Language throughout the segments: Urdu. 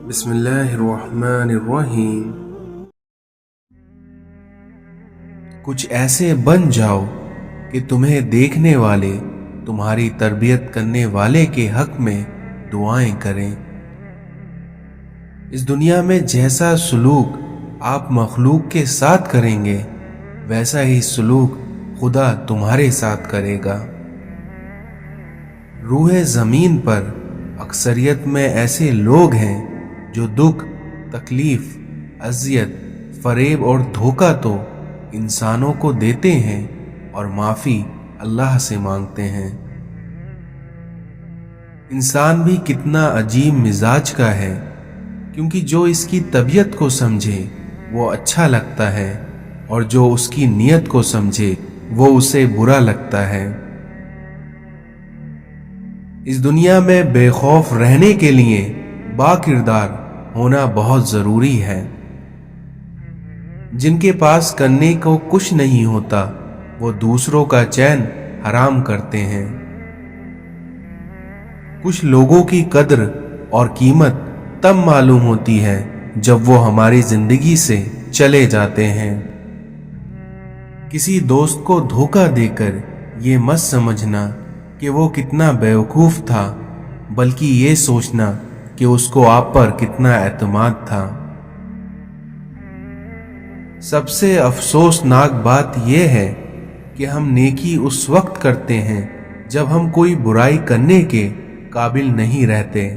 بسم اللہ الرحمن الرحیم۔ کچھ ایسے بن جاؤ کہ تمہیں دیکھنے والے تمہاری تربیت کرنے والے کے حق میں دعائیں کریں۔ اس دنیا میں جیسا سلوک آپ مخلوق کے ساتھ کریں گے ویسا ہی سلوک خدا تمہارے ساتھ کرے گا۔ روح زمین پر اکثریت میں ایسے لوگ ہیں جو دکھ، تکلیف، اذیت، فریب اور دھوکہ تو انسانوں کو دیتے ہیں اور معافی اللہ سے مانگتے ہیں۔ انسان بھی کتنا عجیب مزاج کا ہے، کیونکہ جو اس کی طبیعت کو سمجھے وہ اچھا لگتا ہے اور جو اس کی نیت کو سمجھے وہ اسے برا لگتا ہے۔ اس دنیا میں بے خوف رہنے کے لیے با کردار ہونا بہت ضروری ہے۔ جن کے پاس کرنے کو کچھ نہیں ہوتا وہ دوسروں کا چین حرام کرتے ہیں۔ کچھ لوگوں کی قدر اور قیمت تب معلوم ہوتی ہے جب وہ ہماری زندگی سے چلے جاتے ہیں۔ کسی دوست کو دھوکہ دے کر یہ مت سمجھنا کہ وہ کتنا بیوقوف تھا، بلکہ یہ سوچنا کہ اس کو آپ پر کتنا اعتماد تھا۔ سب سے افسوسناک بات یہ ہے کہ ہم نیکی اس وقت کرتے ہیں جب ہم کوئی برائی کرنے کے قابل نہیں رہتے۔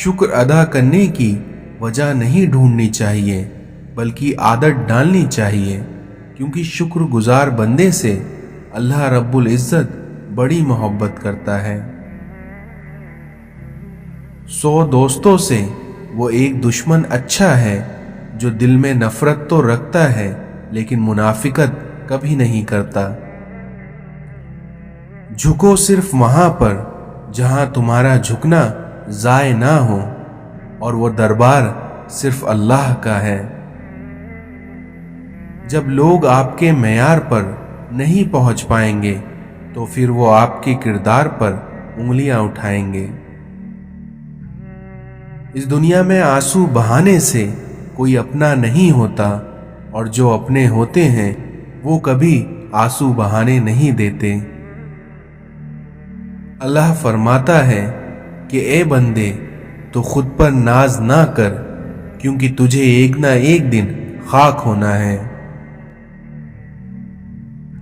شکر ادا کرنے کی وجہ نہیں ڈھونڈنی چاہیے بلکہ عادت ڈالنی چاہیے، کیونکہ شکر گزار بندے سے اللہ رب العزت بڑی محبت کرتا ہے۔ 100 دوستوں سے وہ ایک دشمن اچھا ہے جو دل میں نفرت تو رکھتا ہے لیکن منافقت کبھی نہیں کرتا۔ جھکو صرف وہاں پر جہاں تمہارا جھکنا ضائع نہ ہو، اور وہ دربار صرف اللہ کا ہے۔ جب لوگ آپ کے معیار پر نہیں پہنچ پائیں گے تو پھر وہ آپ کے کردار پر انگلیاں اٹھائیں گے۔ اس دنیا میں آنسو بہانے سے کوئی اپنا نہیں ہوتا، اور جو اپنے ہوتے ہیں وہ کبھی آنسو بہانے نہیں دیتے۔ اللہ فرماتا ہے کہ اے بندے تو خود پر ناز نہ کر، کیونکہ تجھے ایک نہ ایک دن خاک ہونا ہے۔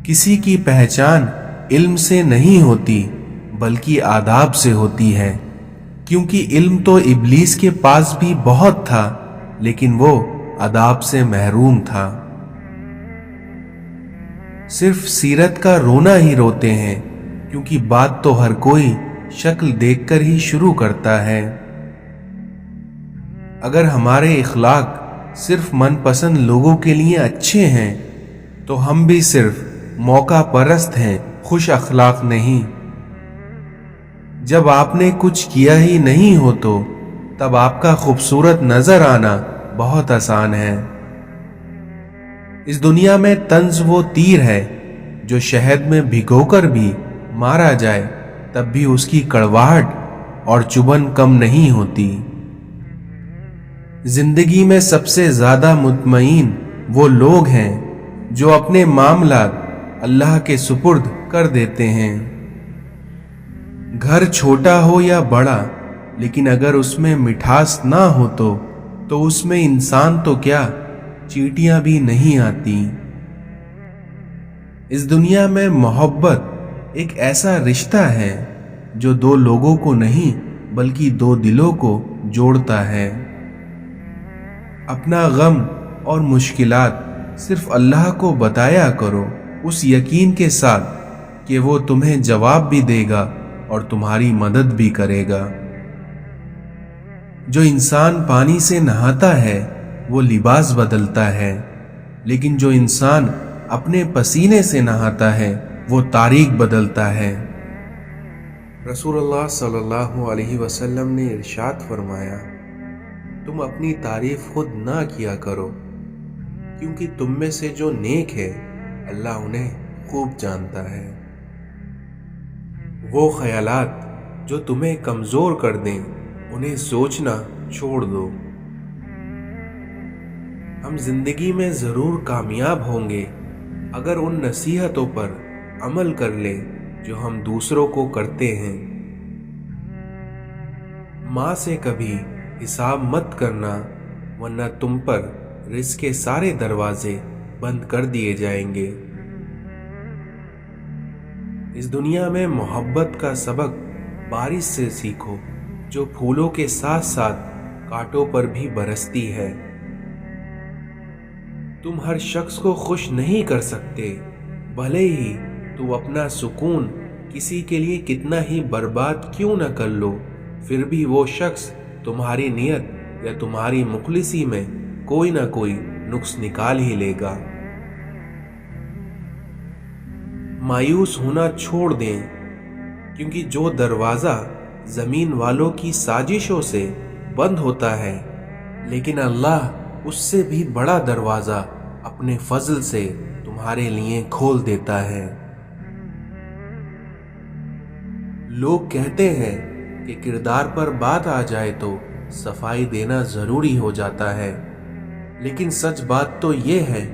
کسی کی پہچان علم سے نہیں ہوتی بلکہ آداب سے ہوتی ہے، کیونکہ علم تو ابلیس کے پاس بھی بہت تھا لیکن وہ آداب سے محروم تھا۔ صرف سیرت کا رونا ہی روتے ہیں، کیونکہ بات تو ہر کوئی شکل دیکھ کر ہی شروع کرتا ہے۔ اگر ہمارے اخلاق صرف من پسند لوگوں کے لیے اچھے ہیں تو ہم بھی صرف موقع پرست ہیں، خوش اخلاق نہیں۔ جب آپ نے کچھ کیا ہی نہیں ہو تو تب آپ کا خوبصورت نظر آنا بہت آسان ہے۔ اس دنیا میں طنز وہ تیر ہے جو شہد میں بھگو کر بھی مارا جائے تب بھی اس کی کڑواہٹ اور چبھن کم نہیں ہوتی۔ زندگی میں سب سے زیادہ مطمئن وہ لوگ ہیں جو اپنے معاملات اللہ کے سپرد کر دیتے ہیں۔ گھر چھوٹا ہو یا بڑا، لیکن اگر اس میں مٹھاس نہ ہو تو اس میں انسان تو کیا چیٹیاں بھی نہیں آتی۔ اس دنیا میں محبت ایک ایسا رشتہ ہے جو دو لوگوں کو نہیں بلکہ دو دلوں کو جوڑتا ہے۔ اپنا غم اور مشکلات صرف اللہ کو بتایا کرو، اس یقین کے ساتھ کہ وہ تمہیں جواب بھی دے گا اور تمہاری مدد بھی کرے گا۔ جو انسان پانی سے نہاتا ہے وہ لباس بدلتا ہے، لیکن جو انسان اپنے پسینے سے نہاتا ہے وہ تاریخ بدلتا ہے۔ رسول اللہ صلی اللہ علیہ وسلم نے ارشاد فرمایا، تم اپنی تعریف خود نہ کیا کرو، کیونکہ تم میں سے جو نیک ہے اللہ انہیں خوب جانتا ہے۔ وہ خیالات جو تمہیں کمزور کر دیں انہیں سوچنا چھوڑ دو۔ ہم زندگی میں ضرور کامیاب ہوں گے اگر ان نصیحتوں پر عمل کر لیں جو ہم دوسروں کو کرتے ہیں۔ ماں سے کبھی حساب مت کرنا ورنہ تم پر رزق کے سارے دروازے بند کر دیے جائیں گے۔ اس دنیا میں محبت کا سبق بارش سے سیکھو جو پھولوں کے ساتھ ساتھ کانٹوں پر بھی برستی ہے۔ تم ہر شخص کو خوش نہیں کر سکتے، بھلے ہی تم اپنا سکون کسی کے لیے کتنا ہی برباد کیوں نہ کر لو، پھر بھی وہ شخص تمہاری نیت یا تمہاری مخلصی میں کوئی نہ کوئی نقص نکال ہی لے گا۔ مایوس ہونا چھوڑ دیں، کیونکہ جو دروازہ زمین والوں کی سازشوں سے بند ہوتا ہے، لیکن اللہ اس سے بھی بڑا دروازہ اپنے فضل سے تمہارے لیے کھول دیتا ہے۔ لوگ کہتے ہیں کہ کردار پر بات آ جائے تو صفائی دینا ضروری ہو جاتا ہے، لیکن سچ بات تو یہ ہے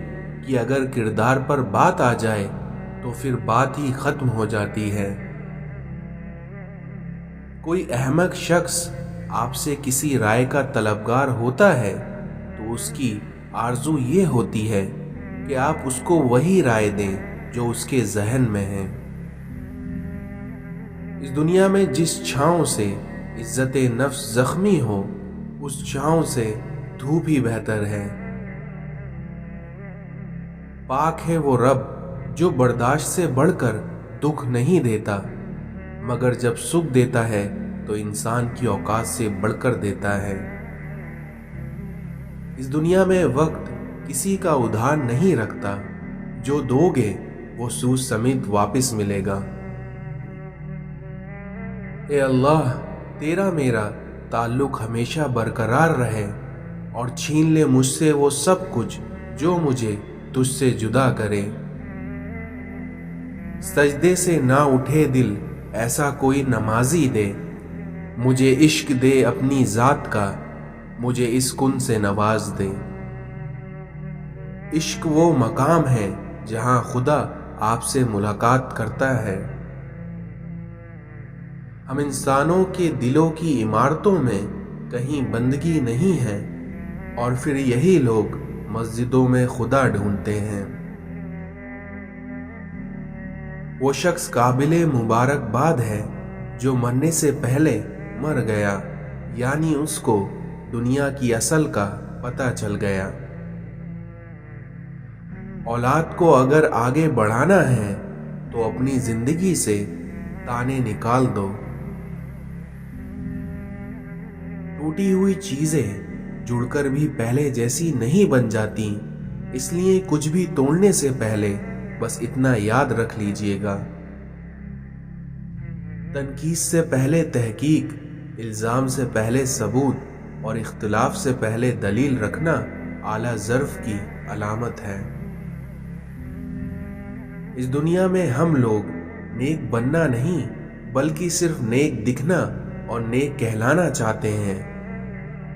کہ اگر کردار پر بات آ جائے تو پھر بات ہی ختم ہو جاتی ہے۔ کوئی احمق شخص آپ سے کسی رائے کا طلبگار ہوتا ہے تو اس کی آرزو یہ ہوتی ہے کہ آپ اس کو وہی رائے دیں جو اس کے ذہن میں ہے۔ اس دنیا میں جس چھاؤں سے عزت نفس زخمی ہو، اس چھاؤں سے دھوپ ہی بہتر ہے۔ پاک ہے وہ رب جو برداشت سے بڑھ کر دکھ نہیں دیتا، مگر جب سکھ دیتا ہے تو انسان کی اوقات سے بڑھ کر دیتا ہے۔ اس دنیا میں وقت کسی کا ادھار نہیں رکھتا، جو دو گے وہ سود سمیت واپس ملے گا۔ اے اللہ، تیرا میرا تعلق ہمیشہ برقرار رہے اور چھین لے مجھ سے وہ سب کچھ جو مجھے تجھ سے جدا کرے۔ سجدے سے نہ اٹھے دل ایسا کوئی نمازی دے، مجھے عشق دے اپنی ذات کا، مجھے اس کن سے نواز دے۔ عشق وہ مقام ہے جہاں خدا آپ سے ملاقات کرتا ہے۔ ہم انسانوں کے دلوں کی عمارتوں میں کہیں بندگی نہیں ہے، اور پھر یہی لوگ مسجدوں میں خدا ڈھونڈتے ہیں۔ وہ شخص قابل مبارکباد ہے جو مرنے سے پہلے مر گیا، یعنی اس کو دنیا کی اصل کا پتہ چل گیا۔ اولاد کو اگر آگے بڑھانا ہے تو اپنی زندگی سے تانے نکال دو۔ ٹوٹی ہوئی چیزیں جڑ کر بھی پہلے جیسی نہیں بن جاتی، اس لیے کچھ بھی توڑنے سے پہلے بس اتنا یاد رکھ لیجئے گا، تنقید سے پہلے تحقیق، الزام سے پہلے ثبوت اور اختلاف سے پہلے دلیل رکھنا اعلیٰ ظرف کی علامت ہے۔ اس دنیا میں ہم لوگ نیک بننا نہیں بلکہ صرف نیک دکھنا اور نیک کہلانا چاہتے ہیں،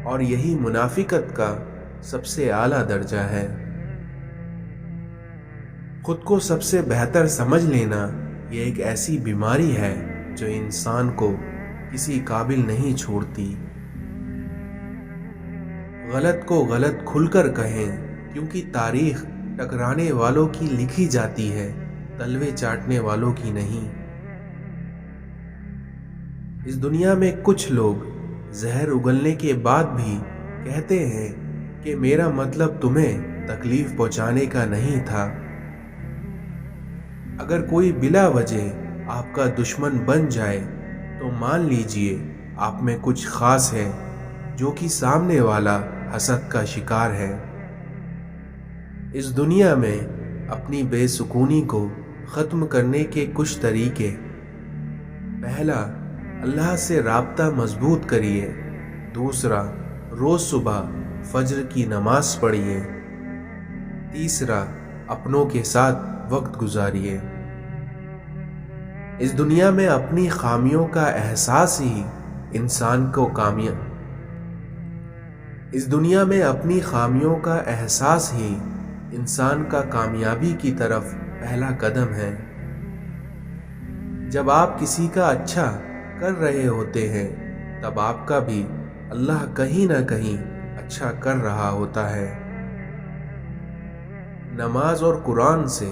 اور یہی منافقت کا سب سے اعلیٰ درجہ ہے۔ خود کو سب سے بہتر سمجھ لینا یہ ایک ایسی بیماری ہے جو انسان کو کسی قابل نہیں چھوڑتی۔ غلط کو غلط کھل کر کہیں، کیونکہ تاریخ ٹکرانے والوں کی لکھی جاتی ہے، تلوے چاٹنے والوں کی نہیں۔ اس دنیا میں کچھ لوگ زہر اگلنے کے بعد بھی کہتے ہیں کہ میرا مطلب تمہیں تکلیف پہنچانے کا نہیں تھا۔ اگر کوئی بلا وجہ آپ کا دشمن بن جائے تو مان لیجئے آپ میں کچھ خاص ہے جو کہ سامنے والا حسد کا شکار ہے۔ اس دنیا میں اپنی بے سکونی کو ختم کرنے کے کچھ طریقے: پہلا، اللہ سے رابطہ مضبوط کریے۔ دوسرا، روز صبح فجر کی نماز پڑھیے۔ تیسرا، اپنوں کے ساتھ وقت گزاریے۔ اس دنیا میں اپنی خامیوں کا احساس ہی اس دنیا میں اپنی خامیوں کا احساس ہی انسان کا کامیابی کی طرف پہلا قدم ہے۔ جب آپ کسی کا اچھا کر رہے ہوتے ہیں تب آپ کا بھی اللہ کہیں نہ کہیں اچھا کر رہا ہوتا ہے۔ نماز اور قرآن سے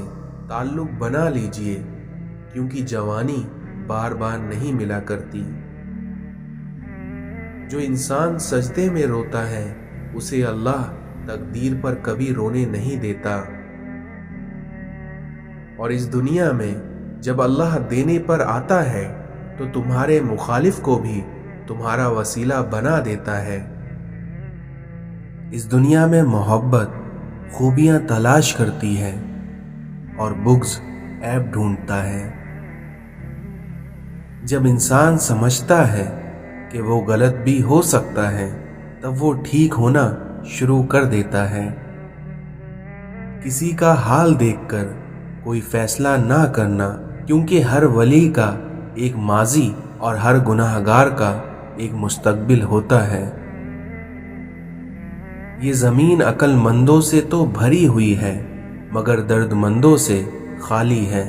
تعلق بنا لیجئے، کیونکہ جوانی بار بار نہیں ملا کرتی۔ جو انسان سجدے میں روتا ہے اسے اللہ تقدیر پر کبھی رونے نہیں دیتا، اور اس دنیا میں جب اللہ دینے پر آتا ہے تو تمہارے مخالف کو بھی تمہارا وسیلہ بنا دیتا ہے۔ اس دنیا میں محبت خوبیاں تلاش کرتی ہے اور بغض عیب ڈھونڈتا ہے۔ جب انسان سمجھتا ہے کہ وہ غلط بھی ہو سکتا ہے تب وہ ٹھیک ہونا شروع کر دیتا ہے۔ کسی کا حال دیکھ کر کوئی فیصلہ نہ کرنا، کیونکہ ہر ولی کا ایک ماضی اور ہر گناہگار کا ایک مستقبل ہوتا ہے۔ یہ زمین عقل مندوں سے تو بھری ہوئی ہے مگر درد مندوں سے خالی ہے۔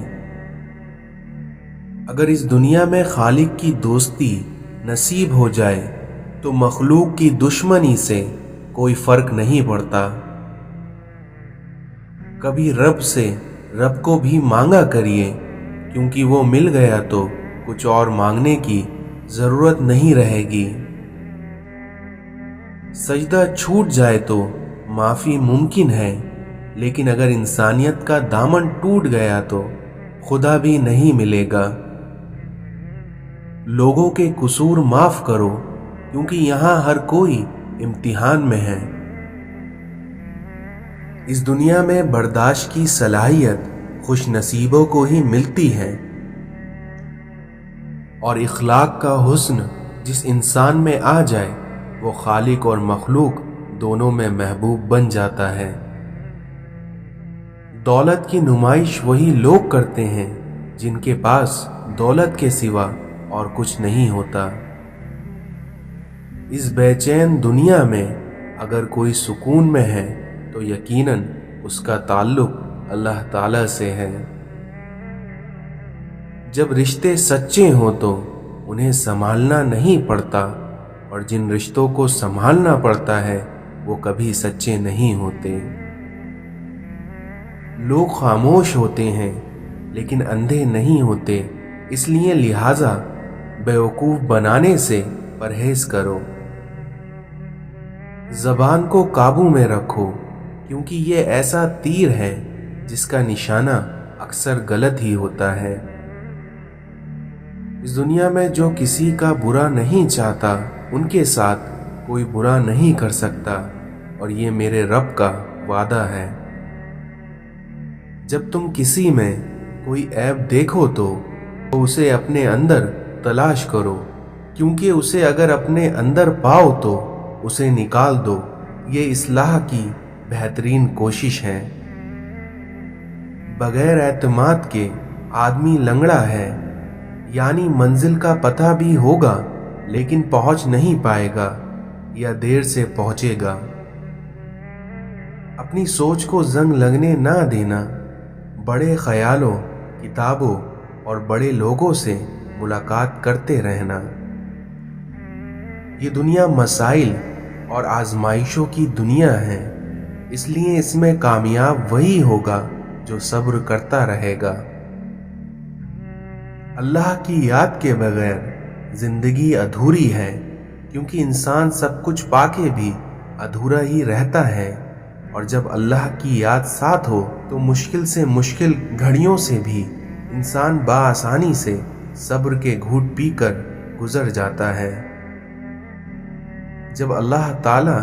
اگر اس دنیا میں خالق کی دوستی نصیب ہو جائے تو مخلوق کی دشمنی سے کوئی فرق نہیں پڑتا۔ کبھی رب سے رب کو بھی مانگا کریے، کیونکہ وہ مل گیا تو کچھ اور مانگنے کی ضرورت نہیں رہے گی۔ سجدہ چھوٹ جائے تو معافی ممکن ہے، لیکن اگر انسانیت کا دامن ٹوٹ گیا تو خدا بھی نہیں ملے گا۔ لوگوں کے قصور معاف کرو، کیونکہ یہاں ہر کوئی امتحان میں ہے۔ اس دنیا میں برداشت کی صلاحیت خوش نصیبوں کو ہی ملتی ہے، اور اخلاق کا حسن جس انسان میں آ جائے وہ خالق اور مخلوق دونوں میں محبوب بن جاتا ہے۔ دولت کی نمائش وہی لوگ کرتے ہیں جن کے پاس دولت کے سوا اور کچھ نہیں ہوتا۔ اس بے چین دنیا میں اگر کوئی سکون میں ہے تو یقیناً اس کا تعلق اللہ تعالی سے ہے۔ جب رشتے سچے ہوں تو انہیں سنبھالنا نہیں پڑتا، اور جن رشتوں کو سنبھالنا پڑتا ہے وہ کبھی سچے نہیں ہوتے۔ لوگ خاموش ہوتے ہیں لیکن اندھے نہیں ہوتے، اس لیے لہٰذا بیوقوف بنانے سے پرہیز کرو۔ زبان کو قابو میں رکھو، کیونکہ یہ ایسا تیر ہے جس کا نشانہ اکثر غلط ہی ہوتا ہے۔ اس دنیا میں جو کسی کا برا نہیں چاہتا ان کے ساتھ کوئی برا نہیں کر سکتا، اور یہ میرے رب کا وعدہ ہے۔ جب تم کسی میں کوئی عیب دیکھو تو اسے اپنے اندر تلاش کرو، کیونکہ اسے اگر اپنے اندر پاؤ تو اسے نکال دو۔ یہ اصلاح کی بہترین کوشش ہے۔ بغیر اعتماد کے آدمی لنگڑا ہے، یعنی منزل کا پتہ بھی ہوگا لیکن پہنچ نہیں پائے گا یا دیر سے پہنچے گا۔ اپنی سوچ کو زنگ لگنے نہ دینا، بڑے خیالوں، کتابوں اور بڑے لوگوں سے ملاقات کرتے رہنا۔ یہ دنیا مسائل اور آزمائشوں کی دنیا ہے، اس لیے اس میں کامیاب وہی ہوگا جو صبر کرتا رہے گا۔ اللہ کی یاد کے بغیر زندگی ادھوری ہے، کیونکہ انسان سب کچھ پا کے بھی ادھورا ہی رہتا ہے، اور جب اللہ کی یاد ساتھ ہو تو مشکل سے مشکل گھڑیوں سے بھی انسان بآسانی سے صبر کے گھونٹ پی کر گزر جاتا ہے۔ جب اللہ تعالیٰ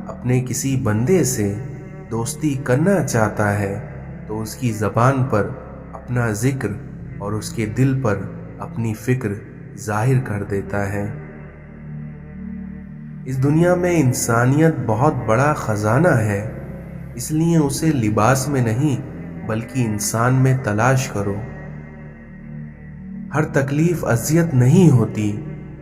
اپنے کسی بندے سے دوستی کرنا چاہتا ہے تو اس کی زبان پر اپنا ذکر اور اس کے دل پر اپنی فکر ظاہر کر دیتا ہے۔ اس دنیا میں انسانیت بہت بڑا خزانہ ہے، اس لیے اسے لباس میں نہیں بلکہ انسان میں تلاش کرو۔ ہر تکلیف اذیت نہیں ہوتی،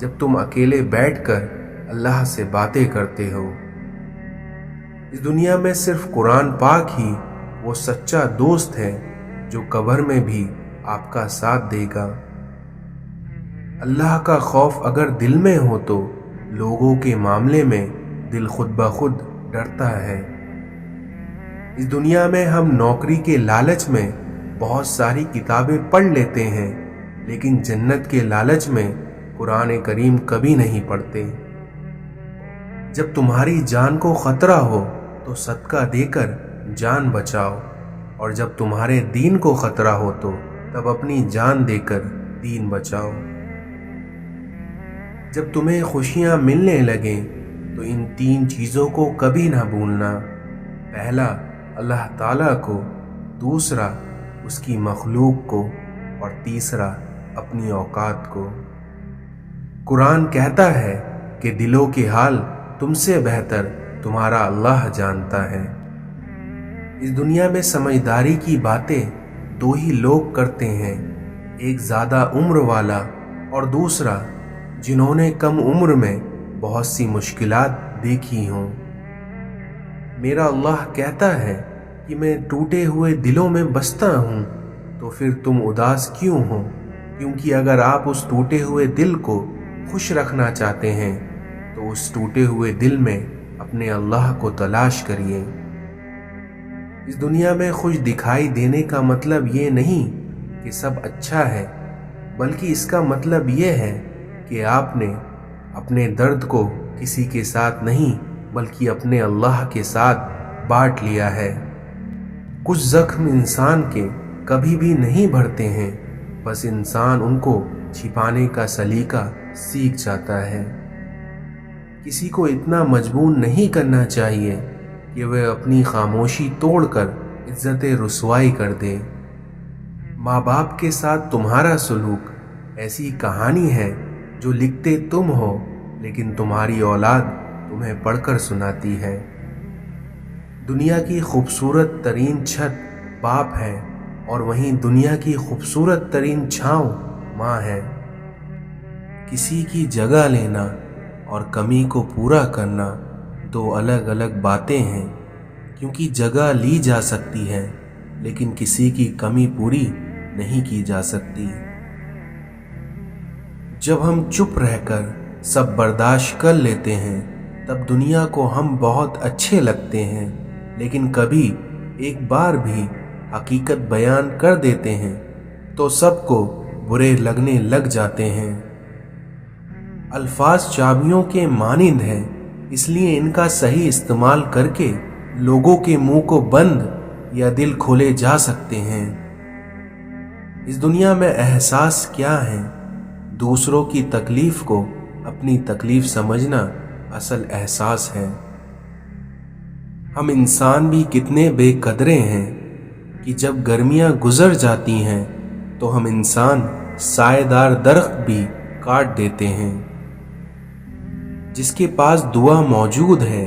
جب تم اکیلے بیٹھ کر اللہ سے باتیں کرتے ہو۔ اس دنیا میں صرف قرآن پاک ہی وہ سچا دوست ہے جو قبر میں بھی آپ کا ساتھ دے گا۔ اللہ کا خوف اگر دل میں ہو تو لوگوں کے معاملے میں دل خود بخود ڈرتا ہے۔ اس دنیا میں ہم نوکری کے لالچ میں بہت ساری کتابیں پڑھ لیتے ہیں، لیکن جنت کے لالچ میں قرآن کریم کبھی نہیں پڑھتے۔ جب تمہاری جان کو خطرہ ہو تو صدقہ دے کر جان بچاؤ، اور جب تمہارے دین کو خطرہ ہو تو تب اپنی جان دے کر دین بچاؤ۔ جب تمہیں خوشیاں ملنے لگیں تو ان 3 چیزوں کو کبھی نہ بھولنا۔ پہلا اللہ تعالیٰ کو، دوسرا اس کی مخلوق کو، اور تیسرا اپنی اوقات کو۔ قرآن کہتا ہے کہ دلوں کے حال تم سے بہتر تمہارا اللہ جانتا ہے۔ اس دنیا میں سمجھداری کی باتیں 2 ہی لوگ کرتے ہیں، ایک زیادہ عمر والا اور دوسرا جنہوں نے کم عمر میں بہت سی مشکلات دیکھی ہوں۔ میرا اللہ کہتا ہے کہ میں ٹوٹے ہوئے دلوں میں بستا ہوں، تو پھر تم اداس کیوں ہو؟ کیونکہ اگر آپ اس ٹوٹے ہوئے دل کو خوش رکھنا چاہتے ہیں تو اس ٹوٹے ہوئے دل میں اپنے اللہ کو تلاش کریے۔ اس دنیا میں خوش دکھائی دینے کا مطلب یہ نہیں کہ سب اچھا ہے، بلکہ اس کا مطلب یہ ہے کہ آپ نے اپنے درد کو کسی کے ساتھ نہیں بلکہ اپنے اللہ کے ساتھ بانٹ لیا ہے۔ کچھ زخم انسان کے کبھی بھی نہیں بھرتے ہیں، بس انسان ان کو چھپانے کا سلیقہ سیکھ جاتا ہے۔ کسی کو اتنا مجبور نہیں کرنا چاہیے کہ وہ اپنی خاموشی توڑ کر عزت رسوائی کر دے۔ ماں باپ کے ساتھ تمہارا سلوک ایسی کہانی ہے جو لکھتے تم ہو، لیکن تمہاری اولاد تمہیں پڑھ کر سناتی ہے۔ دنیا کی خوبصورت ترین چھت باپ ہے، اور وہیں دنیا کی خوبصورت ترین چھاؤں ماں ہے۔ کسی کی جگہ لینا اور کمی کو پورا کرنا 2 الگ الگ باتیں ہیں، کیونکہ جگہ لی جا سکتی ہے لیکن کسی کی کمی پوری نہیں کی جا سکتی۔ جب ہم چپ رہ کر سب برداشت کر لیتے ہیں تب دنیا کو ہم بہت اچھے لگتے ہیں، لیکن کبھی ایک بار بھی حقیقت بیان کر دیتے ہیں تو سب کو برے لگنے لگ جاتے ہیں۔ الفاظ چابیوں کے مانند ہیں، اس لیے ان کا صحیح استعمال کر کے لوگوں کے منہ کو بند یا دل کھولے جا سکتے ہیں۔ اس دنیا میں احساس کیا ہے؟ دوسروں کی تکلیف کو اپنی تکلیف سمجھنا اصل احساس ہے۔ ہم انسان بھی کتنے بے قدرے ہیں کہ جب گرمیاں گزر جاتی ہیں تو ہم انسان سائے دار درخت بھی کاٹ دیتے ہیں۔ جس کے پاس دعا موجود ہے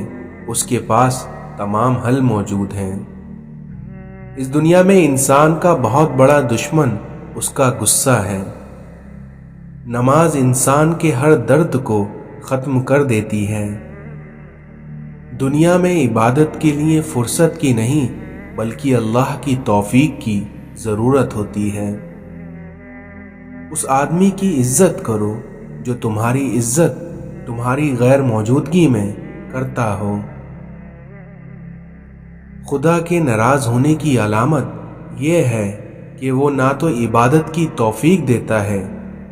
اس کے پاس تمام حل موجود ہیں۔ اس دنیا میں انسان کا بہت بڑا دشمن اس کا غصہ ہے۔ نماز انسان کے ہر درد کو ختم کر دیتی ہے۔ دنیا میں عبادت کے لیے فرصت کی نہیں بلکہ اللہ کی توفیق کی ضرورت ہوتی ہے۔ اس آدمی کی عزت کرو جو تمہاری عزت تمہاری غیر موجودگی میں کرتا ہو۔ خدا کے ناراض ہونے کی علامت یہ ہے کہ وہ نہ تو عبادت کی توفیق دیتا ہے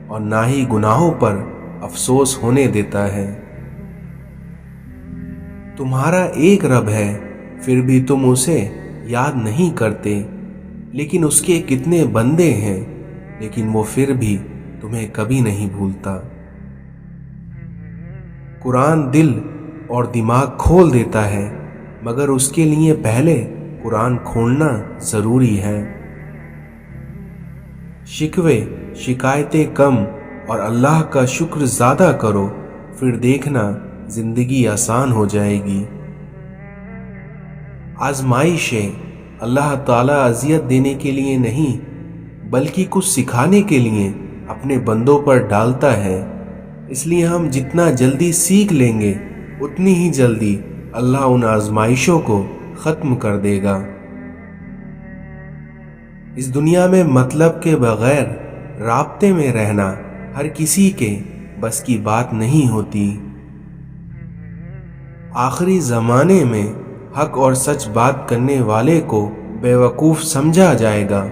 اور نہ ہی گناہوں پر افسوس ہونے دیتا ہے۔ تمہارا ایک رب ہے پھر بھی تم اسے یاد نہیں کرتے، لیکن اس کے کتنے بندے ہیں لیکن وہ پھر بھی تمہیں کبھی نہیں بھولتا۔ قرآن دل اور دماغ کھول دیتا ہے، مگر اس کے لیے پہلے قرآن کھولنا ضروری ہے۔ شکوے شکایتیں کم اور اللہ کا شکر زیادہ کرو، پھر دیکھنا زندگی آسان ہو جائے گی۔ آزمائشیں اللہ تعالیٰ اذیت دینے کے لیے نہیں بلکہ کچھ سکھانے کے لیے اپنے بندوں پر ڈالتا ہے۔ اس لیے ہم جتنا جلدی سیکھ لیں گے اتنی ہی جلدی اللہ ان آزمائشوں کو ختم کر دے گا۔ اس دنیا میں مطلب کے بغیر رابطے میں رہنا ہر کسی کے بس کی بات نہیں ہوتی۔ آخری زمانے میں حق اور سچ بات کرنے والے کو بے وقوف سمجھا جائے گا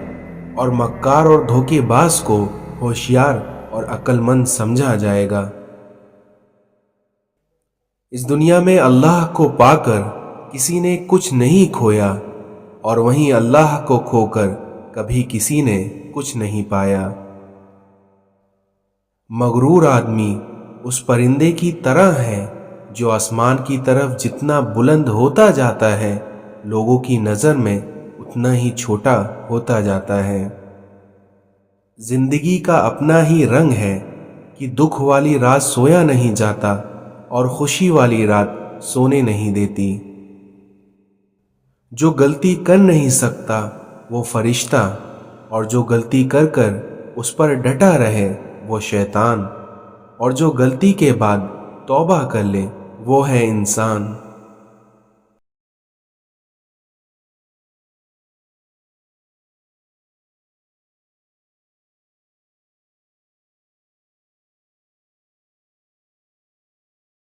اور مکار اور دھوکے باز کو ہوشیار اور عقل مند سمجھا جائے گا۔ اس دنیا میں اللہ کو پا کر کسی نے کچھ نہیں کھویا اور وہیں اللہ کو کھو کر کبھی کسی نے کچھ نہیں پایا۔ مغرور آدمی اس پرندے کی طرح ہے جو آسمان کی طرف جتنا بلند ہوتا جاتا ہے لوگوں کی نظر میں اتنا ہی چھوٹا ہوتا جاتا ہے۔ زندگی کا اپنا ہی رنگ ہے کہ دکھ والی رات سویا نہیں جاتا اور خوشی والی رات سونے نہیں دیتی۔ جو غلطی کر نہیں سکتا وہ فرشتہ، اور جو غلطی کر کر اس پر ڈٹا رہے وہ شیطان، اور جو غلطی کے بعد توبہ کر لے وہ ہے انسان۔